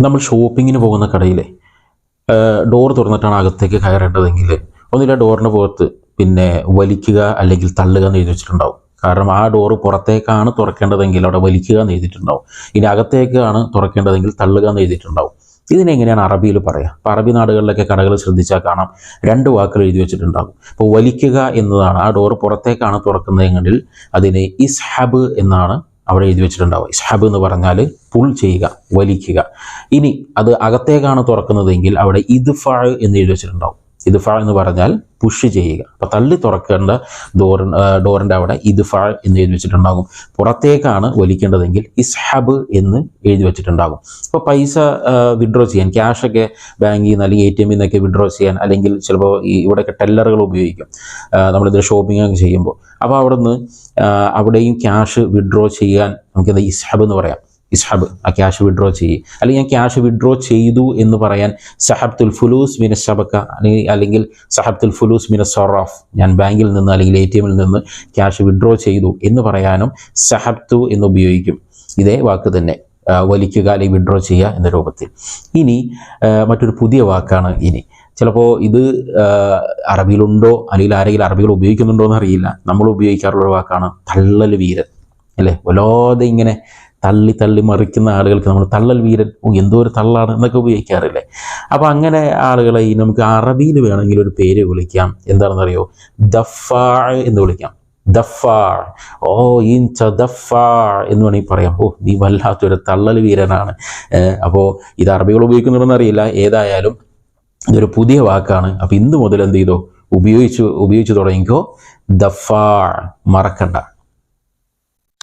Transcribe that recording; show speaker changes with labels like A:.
A: നമ്മൾ ഷോപ്പിങ്ങിന് പോകുന്ന കടയിലെ ഡോർ തുറന്നിട്ടാണ് അകത്തേക്ക് കയറേണ്ടതെങ്കിൽ ഒന്നില്ല ഡോറിൻ്റെ പുറത്ത് പിന്നെ വലിക്കുക അല്ലെങ്കിൽ തള്ളുക എന്ന് എഴുതി വെച്ചിട്ടുണ്ടാവും. കാരണം ആ ഡോറ് പുറത്തേക്കാണ് തുറക്കേണ്ടതെങ്കിൽ അവിടെ വലിക്കുക എന്ന് എഴുതിയിട്ടുണ്ടാവും. ഇനി അകത്തേക്കാണ് തുറക്കേണ്ടതെങ്കിൽ തള്ളുക എന്ന് എഴുതിയിട്ടുണ്ടാവും. ഇതിനെങ്ങനെയാണ് അറബിയിൽ പറയുക? അപ്പോൾ അറബി നാടുകളിലൊക്കെ കടകൾ ശ്രദ്ധിച്ചാൽ കാണാം, രണ്ട് വാക്കുകൾ എഴുതി വെച്ചിട്ടുണ്ടാകും. അപ്പോൾ വലിക്കുക എന്നതാണ്, ആ ഡോറ് പുറത്തേക്കാണ് തുറക്കുന്നതെങ്കിൽ അതിന് ഇസ്ഹബ് എന്നാണ് അവിടെ എഴുതി വെച്ചിട്ടുണ്ടാവുക. ഇസ്ഹബ് എന്ന് പറഞ്ഞാൽ പുൾ ചെയ്യുക, വലിക്കുക. ഇനി അത് അകത്തേക്കാണ് തുറക്കുന്നതെങ്കിൽ അവിടെ ഇദ്ഫാ എന്ന് എഴുതി വെച്ചിട്ടുണ്ടാവും. ഇദ്ഫാ എന്ന് പറഞ്ഞാൽ പുഷ് ചെയ്യുക. അപ്പോൾ തള്ളി തുറക്കേണ്ട ഡോറിൻ്റെ അവിടെ ഇദ്ഫാ എന്ന് എഴുതി വെച്ചിട്ടുണ്ടാകും. പുറത്തേക്കാണ് വലിക്കേണ്ടതെങ്കിൽ ഇസ്ഹബ് എന്ന് എഴുതി വെച്ചിട്ടുണ്ടാകും. അപ്പോൾ പൈസ വിഡ്രോ ചെയ്യാൻ, ക്യാഷൊക്കെ ബാങ്കിൽ നിന്ന് അല്ലെങ്കിൽ ATM നിന്നൊക്കെ വിഡ്രോ ചെയ്യാൻ, അല്ലെങ്കിൽ ചിലപ്പോൾ ഇവിടെയൊക്കെ ടെല്ലറുകൾ ഉപയോഗിക്കും നമ്മളിത് ഷോപ്പിംഗ് ഒക്കെ ചെയ്യുമ്പോൾ. അപ്പോൾ അവിടെയും ക്യാഷ് വിഡ്രോ ചെയ്യാൻ നമുക്കെന്താ ഇസ്ഹബ് എന്ന് പറയാം. ഇസ്ഹബ്, ആ ക്യാഷ് വിഡ്രോ ചെയ്യും. അല്ലെങ്കിൽ ഞാൻ ക്യാഷ് വിഡ്രോ ചെയ്തു എന്ന് പറയാൻ സഹബ്തുൽ ഫുലൂസ് മിന ശബക്ക അല്ലെങ്കിൽ സഹബ്തുൽ ഫുലൂസ് മിന സറാഫ്, ഞാൻ ബാങ്കിൽ നിന്ന് അല്ലെങ്കിൽ ATM നിന്ന് ക്യാഷ് വിഡ്രോ ചെയ്തു എന്ന് പറയാനും സഹബ്തു എന്ന് ഉപയോഗിക്കും. ഇതേ വാക്ക് തന്നെ, വലിക്കുക അല്ലെങ്കിൽ വിഡ്രോ ചെയ്യുക എന്ന രൂപത്തിൽ. ഇനി മറ്റൊരു പുതിയ വാക്കാണ് ഇനി. ചിലപ്പോൾ ഇത് അറബിയിലുണ്ടോ അല്ലെങ്കിൽ ആരെങ്കിലും അറബികൾ ഉപയോഗിക്കുന്നുണ്ടോ എന്നറിയില്ല. നമ്മൾ ഉപയോഗിക്കാറുള്ള വാക്കാണ് തള്ളൽ വീരൻ, അല്ലേ? വല്ലാതെ ഇങ്ങനെ തള്ളി തള്ളി മറിക്കുന്ന ആളുകൾക്ക് നമ്മൾ തള്ളൽ വീരൻ, എന്തോ ഒരു തള്ളാണ് എന്നൊക്കെ ഉപയോഗിക്കാറില്ലേ? അപ്പോൾ അങ്ങനെ ആളുകളെ നമുക്ക് അറബിയിൽ വേണമെങ്കിൽ ഒരു പേര് വിളിക്കാം. എന്താണെന്നറിയോ? ദഫാ എന്ന് വിളിക്കാം. ദഫാ, ഓ ഇൻച ദഫാ എന്ന് വേണമെങ്കിൽ പറയാം. നീ വല്ലാത്തൊരു തള്ളൽ വീരനാണ്. അപ്പോൾ ഇത് അറബികൾ ഉപയോഗിക്കുന്നുണ്ടെന്ന് അറിയില്ല. ഏതായാലും ഇതൊരു പുതിയ വാക്കാണ്. അപ്പോൾ ഇന്ന് മുതൽ എന്ത് ചെയ്തോ ഉപയോഗിച്ചു തുടങ്ങിക്കോ. ദഫാ, മറക്കണ്ട.